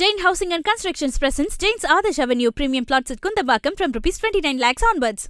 Jain Housing and Constructions presents Jain's Adarsh Avenue Premium Plots at Kundambakam from Rs 29 lakhs onwards.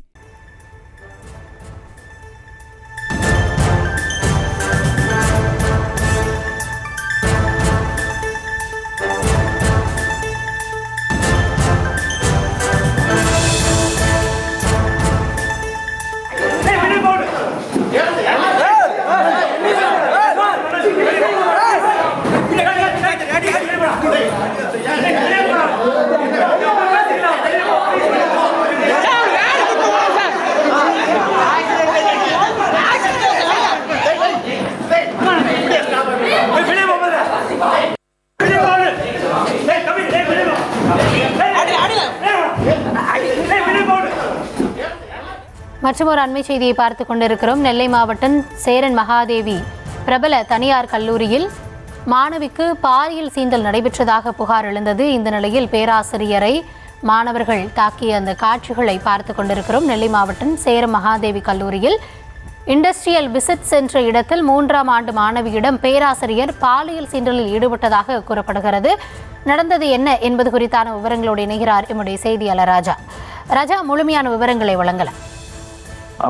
மற்றொரு அண்மை செய்தியை பார்த்துக் கொண்டிருக்கிறோம். நெல்லை மாவட்டம் சேரன் மகாதேவி பிரபல தனியார் கல்லூரியில் மாணவிக்கு பாலியல் சீண்டல் நடைபெற்றதாக புகார் எழுந்தது. இந்த நிலையில் பேராசிரியரை மாணவர்கள் தாக்கிய அந்த காட்சிகளை பார்த்துக் கொண்டிருக்கிறோம். நெல்லை மாவட்டம் சேரன் மகாதேவி கல்லூரியில் இண்டஸ்ட்ரியல் விசிட்ஸ் என்ற இடத்தில் 3ஆம் ஆண்டு மாணவியிடம் பேராசிரியர் பாலியல் சீண்டலில் ஈடுபட்டதாக கூறப்படுகிறது. நடந்தது என்ன என்பது குறித்தான விவரங்களோடு இணைகிறார் எம்முடைய செய்தியாளர் ராஜா. ராஜா, முழுமையான விவரங்களை வழங்கலாம்.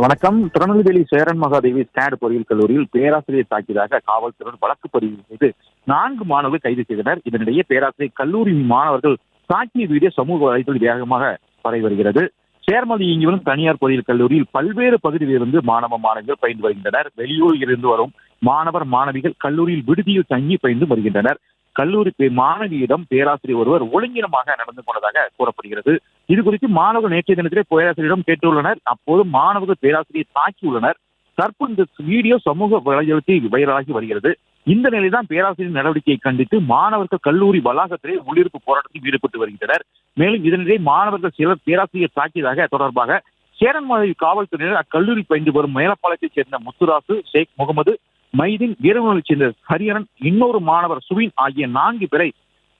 வணக்கம். திருநெல்வேலி சேரன் மகாதேவி ஸ்டாட் பொறியியல் கல்லூரியில் பேராசிரியர் தாக்கியதாக காவல்துறையினர் வழக்கு பதிவு செய்து 4 மாணவர்கள் கைது செய்தனர். இதனிடையே பேராசிரியர் கல்லூரி மாணவர்கள் தாக்கிய வீடியோ சமூக வலைதளத்தில் வேகமாக பரவி வருகிறது. சேர்மதி இயங்கி வரும் தனியார் பொறியியல் கல்லூரியில் பல்வேறு பகுதியிலிருந்து மாணவிகள் பயின்று வருகின்றனர். வெளியூரில் இருந்து வரும் மாணவர் மாணவிகள் கல்லூரியில் விடுதியில் தங்கி பயின்று வருகின்றனர். கல்லூரி மாணவியிடம் பேராசிரியர் ஒருவர் ஒழுங்கினமாக நடந்து கொண்டதாக கூறப்படுகிறது. இது குறித்து மாணவர்கள் நேற்றைய தினத்திலே பேராசிரியரிடம் கேட்டுள்ளனர். அப்போது மாணவர்கள் பேராசிரியை தாக்கியுள்ளனர். தற்போது இந்த வீடியோ சமூக வலைதளத்தில் வைரலாகி வருகிறது. இந்த நிலைதான் பேராசிரியர் நடவடிக்கையை கண்டித்து மாணவர்கள் கல்லூரி வளாகத்திலே உள்ளிருப்பு போராட்டத்தில் ஈடுபட்டு வருகின்றனர். மேலும் இதனிடையே மாணவர்கள் சிலர் பேராசிரியர் தாக்கியதாக தொடர்பாக சேரன் மகாதேவி காவல்துறையினர் அக்கல்லூரி பயின்று வரும் மேலப்பாளையத்தைச் சேர்ந்த முத்துராசு, ஷேக் முகமது, மைதீன், வீரமலையைச் சேர்ந்த ஹரியரன், இன்னொரு மாணவர் சுவின் ஆகிய 4 பேரை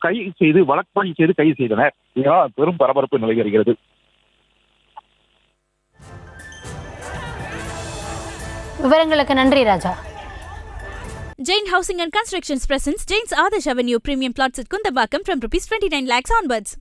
கைது செய்து வழக்கு செய்து கைது செய்தனர். இதனால் பெரும் பரபரப்பு நிலை வருகிறது. விவரங்களுக்கு நன்றி ராஜா. Jain Housing and Constructions presents Jain's Adarsh Avenue Premium Plots at Kundambakam from Rs 29 lakhs onwards.